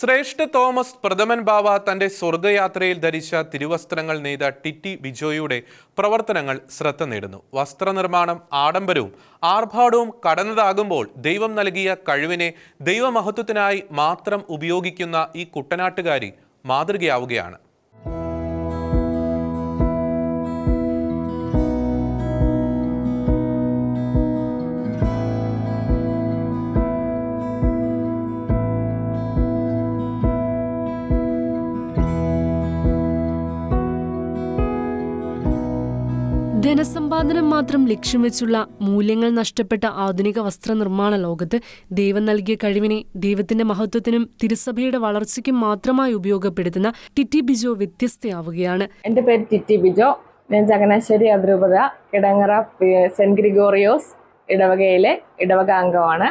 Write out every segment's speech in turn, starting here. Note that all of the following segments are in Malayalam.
ശ്രേഷ്ഠ തോമസ് പ്രഥമൻ ബാവ തന്റെ സ്വർഗയാത്രയിൽ ധരിച്ച തിരുവസ്ത്രങ്ങൾ നെയ്ത ടിറ്റി ബിജോയുടെ പ്രവർത്തനങ്ങൾ ശ്രദ്ധ നേടുന്നു. വസ്ത്രനിർമ്മാണം ആഡംബരവും ആർഭാടവും കടന്നതാകുമ്പോൾ ദൈവം നൽകിയ കഴിവിനെ ദൈവമഹത്വത്തിനായി മാത്രം ഉപയോഗിക്കുന്ന ഈ കുട്ടനാട്ടുകാരി മാതൃകയാവുകയാണ്. ധനസമ്പാദനം മാത്രം ലക്ഷ്യം വെച്ചുള്ള മൂല്യങ്ങൾ നഷ്ടപ്പെട്ട ആധുനിക വസ്ത്രനിർമ്മാണ ലോകത്ത് ദൈവം നൽകിയ കഴിവിനെ ദൈവത്തിന്റെ മഹത്വത്തിനും തിരുസഭയുടെ വളർച്ചയ്ക്കും മാത്രമായി ഉപയോഗപ്പെടുത്തുന്ന ടിറ്റി ബിജോ വ്യത്യസ്തയാവുകയാണ്. എൻ്റെ പേര് ടിറ്റി ബിജോ. ഞാൻ ചങ്ങനാശ്ശേരി അതിരൂപത കിടങ്ങറ സെന്റ് ഗ്രിഗോറിയോസ് ഇടവകയിലെ ഇടവക അംഗമാണ്.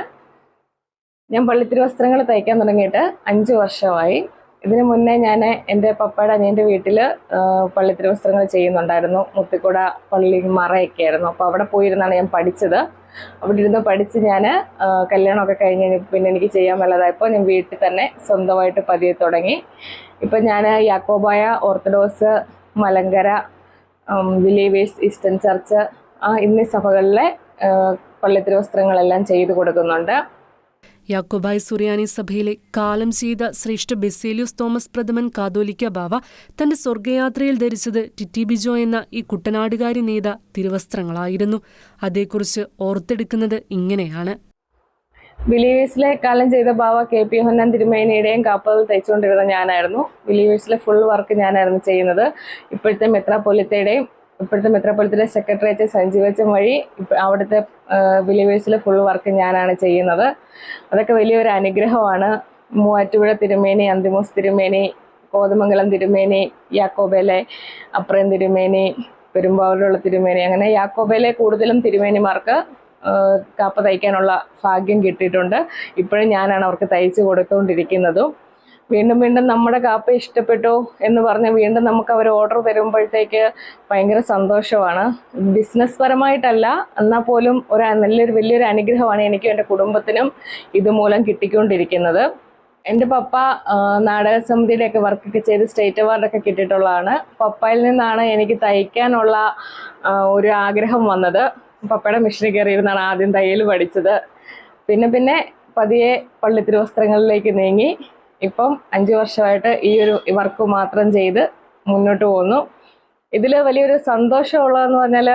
ഞാൻ പള്ളിത്തിരുവസ്ത്രങ്ങൾ തയ്ക്കാൻ തുടങ്ങിയിട്ട് 5 വർഷമായി. ഇതിനു മുന്നേ ഞാൻ എൻ്റെ പപ്പയുടെ അനിയൻ്റെ വീട്ടിൽ പള്ളിത്തിരുവസ്ത്രങ്ങൾ ചെയ്യുന്നുണ്ടായിരുന്നു. മുത്തിക്കുട പള്ളി മറയൊക്കെ ആയിരുന്നു. അപ്പോൾ അവിടെ പോയിരുന്നാണ് ഞാൻ പഠിച്ചത്. അവിടെ ഇരുന്ന് പഠിച്ച് ഞാൻ കല്യാണമൊക്കെ കഴിഞ്ഞ് പിന്നെ എനിക്ക് ചെയ്യാൻ മേലാതായപ്പോൾ ഞാൻ വീട്ടിൽ തന്നെ സ്വന്തമായിട്ട് പതിയെ തുടങ്ങി. ഇപ്പം ഞാൻ Yakobaya orthodox Malankara believers eastern church എന്നീ സഭകളിലെ പള്ളിത്തിരുവസ്ത്രങ്ങളെല്ലാം ചെയ്തു കൊടുക്കുന്നുണ്ട്. യാക്കോബായ സുറിയാനി സഭയിലെ കാലം ചെയ്ത ശ്രേഷ്ഠ ബെസേലിയോസ് തോമസ് പ്രഥമൻ കാതോലിക്ക ബാവ തന്റെ സ്വർഗയാത്രയിൽ ധരിച്ചത് ടിറ്റി ബിജോ എന്ന ഈ കുട്ടനാടുകാരി നെയ്ത തിരുവസ്ത്രങ്ങളായിരുന്നു. അതേക്കുറിച്ച് ഓർത്തെടുക്കുന്നത് ഇങ്ങനെയാണ്. ബിലീവേഴ്സിലെ കാലം ചെയ്ത ബാവ KP യോഹന്നാൻ തിരുമേനിയുടെയും കാപ്പകൾ തയ്ച്ചുകൊണ്ടിരുന്ന ഞാനായിരുന്നു. ബിലീവേഴ്സിലെ ഫുൾ വർക്ക് ഞാനായിരുന്നു ചെയ്യുന്നത്. ഇപ്പോഴത്തെ മെത്രാപ്പൊലിത്തയുടെ സെക്രട്ടേറിയറ്റ് സഞ്ജീവച്ചൻ വഴി അവിടുത്തെ ബിലീവേഴ്സിലെ ഫുൾ വർക്ക് ഞാനാണ് ചെയ്യുന്നത്. അതൊക്കെ വലിയൊരു അനുഗ്രഹമാണ്. മൂവാറ്റുപുഴ തിരുമേനി, അന്തിമോസ് തിരുമേനി, കോതമംഗലം തിരുമേനി, യാക്കോബയിലെ അപ്രയം തിരുമേനി, പെരുമ്പാവൂരിലുള്ള തിരുമേനി, അങ്ങനെ യാക്കോബയിലെ കൂടുതലും തിരുമേനിമാർക്ക് കാപ്പ തയ്ക്കാനുള്ള ഭാഗ്യം കിട്ടിയിട്ടുണ്ട്. ഇപ്പോഴും ഞാനാണ് അവർക്ക് തയ്ച്ചു കൊടുത്തുകൊണ്ടിരിക്കുന്നതും. വീണ്ടും നമ്മുടെ കാപ്പ ഇഷ്ടപ്പെട്ടു എന്ന് പറഞ്ഞ് വീണ്ടും നമുക്ക് അവർ ഓർഡർ തരുമ്പോഴത്തേക്ക് ഭയങ്കര സന്തോഷമാണ്. ബിസിനസ് പരമായിട്ടല്ല, എന്നാൽ പോലും വലിയൊരു അനുഗ്രഹമാണ് എനിക്കും എൻ്റെ കുടുംബത്തിനും ഇതുമൂലം കിട്ടിക്കൊണ്ടിരിക്കുന്നത്. എൻ്റെ പപ്പ നാടക സമിതിയുടെയൊക്കെ വർക്കൊക്കെ ചെയ്ത് സ്റ്റേറ്റ് അവാർഡൊക്കെ കിട്ടിയിട്ടുള്ളതാണ്. പപ്പയിൽ നിന്നാണ് എനിക്ക് തയ്ക്കാനുള്ള ഒരു ആഗ്രഹം വന്നത്. പപ്പയുടെ മിഷനിൽ കയറിയിരുന്നാണ് ആദ്യം തയ്യൽ പഠിച്ചത്. പിന്നെ പതിയെ പള്ളിത്തിരുവസ്ത്രങ്ങളിലേക്ക് നീങ്ങി. ഇപ്പം 5 വർഷമായിട്ട് ഈ ഒരു വർക്ക് മാത്രം ചെയ്ത് മുന്നോട്ട് പോകുന്നു. ഇതിൽ വലിയൊരു സന്തോഷമുള്ളതെന്ന് പറഞ്ഞാൽ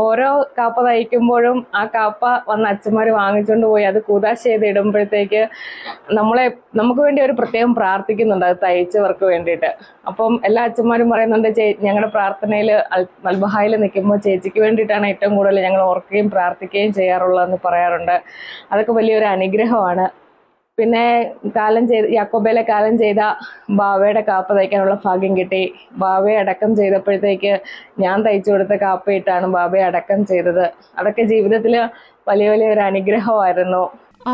ഓരോ കാപ്പ തയ്ക്കുമ്പോഴും ആ കാപ്പ വന്ന അച്ഛന്മാർ വാങ്ങിച്ചുകൊണ്ട് പോയി അത് കൂതാശ ചെയ്ത് ഇടുമ്പോഴത്തേക്ക് നമുക്ക് വേണ്ടി ഒരു പ്രത്യേകം പ്രാർത്ഥിക്കുന്നുണ്ട് അത് തയ്ച്ചവർക്ക് വേണ്ടിയിട്ട്. അപ്പം എല്ലാ അച്ഛന്മാരും പറയുന്നുണ്ട്, ഞങ്ങളുടെ പ്രാർത്ഥനയിൽ അൽബഹായിൽ നിൽക്കുമ്പോൾ ചേച്ചിക്ക് വേണ്ടിയിട്ടാണ് ഏറ്റവും കൂടുതൽ ഞങ്ങൾ ഓർക്കുകയും പ്രാർത്ഥിക്കുകയും ചെയ്യാറുള്ളതെന്ന് പറയാറുണ്ട്. അതൊക്കെ വലിയൊരു അനുഗ്രഹമാണ്. പിന്നെ യാക്കോബയിലെ കാലം ചെയ്ത ബാവയുടെ കാപ്പ തയ്ക്കാനുള്ള ഭാഗ്യം കിട്ടി. ബാവയെ അടക്കം ചെയ്തപ്പോഴത്തേക്ക് ഞാൻ തയ്ച്ചു കൊടുത്ത കാപ്പയിട്ടാണ് ബാവയെ അടക്കം ചെയ്തത്. അതൊക്കെ ജീവിതത്തിൽ വലിയൊരു അനുഗ്രഹമായിരുന്നു.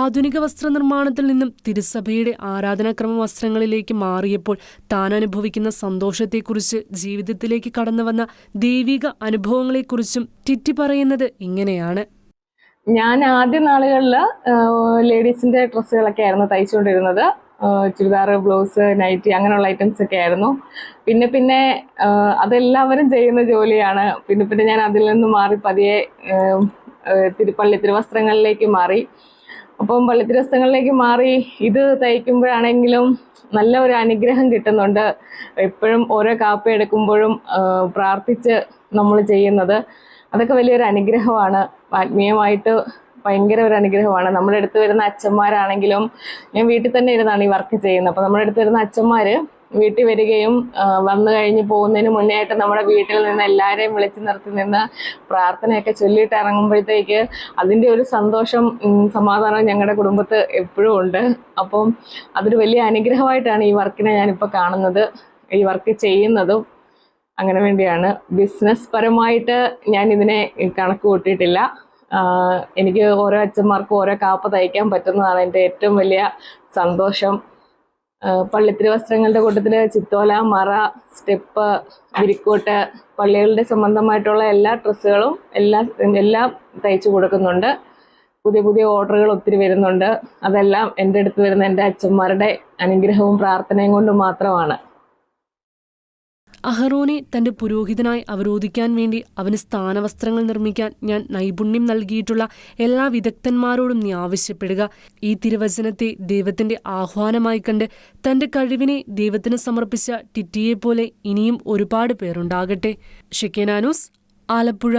ആധുനിക വസ്ത്രനിർമ്മാണത്തിൽ നിന്നും തിരുസഭയുടെ ആരാധനാക്രമ വസ്ത്രങ്ങളിലേക്ക് മാറിയപ്പോൾ താൻ അനുഭവിക്കുന്ന സന്തോഷത്തെക്കുറിച്ച്, ജീവിതത്തിലേക്ക് കടന്നു വന്ന ദൈവിക അനുഭവങ്ങളെക്കുറിച്ചും ടിറ്റി പറയുന്നത് ഇങ്ങനെയാണ്. ഞാൻ ആദ്യ നാളുകളിൽ ലേഡീസിൻ്റെ ഡ്രസ്സുകളൊക്കെ ആയിരുന്നു തയ്ച്ചുകൊണ്ടിരുന്നത്. ചുരിദാർ, ബ്ലൗസ്, നൈറ്റി അങ്ങനെയുള്ള ഐറ്റംസ് ഒക്കെ ആയിരുന്നു. പിന്നെ അതെല്ലാവരും ചെയ്യുന്ന ജോലിയാണ്. പിന്നെ ഞാൻ അതിൽ നിന്ന് മാറി പതിയെ പള്ളിത്തിരുവസ്ത്രങ്ങളിലേക്ക് മാറി. അപ്പം പള്ളിത്തിരുവസ്ത്രങ്ങളിലേക്ക് മാറി ഇത് തയ്ക്കുമ്പോഴാണെങ്കിലും നല്ല ഒരു അനുഗ്രഹം കിട്ടുന്നുണ്ട്. എപ്പോഴും ഓരോ കാപ്പ എടുക്കുമ്പോഴും പ്രാർത്ഥിച്ച് നമ്മൾ ചെയ്യുന്നത് അതൊക്കെ വലിയൊരു അനുഗ്രഹമാണ്. ആത്മീയമായിട്ട് ഭയങ്കര ഒരു അനുഗ്രഹമാണ്. നമ്മുടെ അടുത്ത് വരുന്ന അച്ഛന്മാരാണെങ്കിലും, ഞാൻ വീട്ടിൽ തന്നെ ഇരുന്നാണ് ഈ വർക്ക് ചെയ്യുന്നത്. അപ്പോൾ നമ്മുടെ അടുത്ത് വരുന്ന അച്ഛന്മാർ വീട്ടിൽ വരികയും വന്നു കഴിഞ്ഞ് പോകുന്നതിന് മുന്നേ ആയിട്ട് നമ്മുടെ വീട്ടിൽ നിന്ന് എല്ലാവരെയും വിളിച്ചു നിർത്തി നിന്ന് പ്രാർത്ഥനയൊക്കെ ചൊല്ലിയിട്ട് ഇറങ്ങുമ്പോഴത്തേക്ക് അതിൻ്റെ ഒരു സന്തോഷം, സമാധാനം ഞങ്ങളുടെ കുടുംബത്ത് എപ്പോഴും ഉണ്ട്. അപ്പം അതൊരു വലിയ അനുഗ്രഹമായിട്ടാണ് ഈ വർക്കിനെ ഞാനിപ്പോൾ കാണുന്നത്, ഈ വർക്ക് ചെയ്യുന്നതും. അങ്ങനെ വേണ്ടിയാണ്. ബിസിനസ് പരമായിട്ട് ഞാൻ ഇതിനെ കണക്ക് കൂട്ടിയിട്ടില്ല. എനിക്ക് ഓരോ അച്ഛന്മാർക്കും ഓരോ കാപ്പ തയ്ക്കാൻ പറ്റുന്നതാണ് എൻ്റെ ഏറ്റവും വലിയ സന്തോഷം. പള്ളിത്തിരുവസ്ത്രങ്ങളുടെ കൂട്ടത്തിൽ ചിത്തോല, മറ, സ്റ്റെപ്പ്, വിരിക്കോട്ട്, പള്ളികളുടെ സംബന്ധമായിട്ടുള്ള എല്ലാ ഡ്രസ്സുകളും എല്ലാം തയ്ച്ചു കൊടുക്കുന്നുണ്ട്. പുതിയ പുതിയ ഓർഡറുകൾ ഒത്തിരി വരുന്നുണ്ട്. അതെല്ലാം എൻ്റെ അടുത്ത് വരുന്ന എൻ്റെ അച്ഛന്മാരുടെ അനുഗ്രഹവും പ്രാർത്ഥനയും കൊണ്ട് മാത്രമാണ്. അഹറോനെ തന്റെ പുരോഹിതനായി അവരോധിക്കാൻ വേണ്ടി അവന് സ്ഥാനവസ്ത്രങ്ങൾ നിർമ്മിക്കാൻ ഞാൻ നൈപുണ്യം നൽകിയിട്ടുള്ള എല്ലാ വിദഗ്ധന്മാരോടും നീ ആവശ്യപ്പെടുക. ഈ തിരുവചനത്തെ ദൈവത്തിന്റെ ആഹ്വാനമായി കണ്ട് തന്റെ കഴിവിനെ ദൈവത്തിന് സമർപ്പിച്ച ടിറ്റിയെപ്പോലെ ഇനിയും ഒരുപാട് പേരുണ്ടാകട്ടെ. ഷെക്കേന ന്യൂസ്, ആലപ്പുഴ.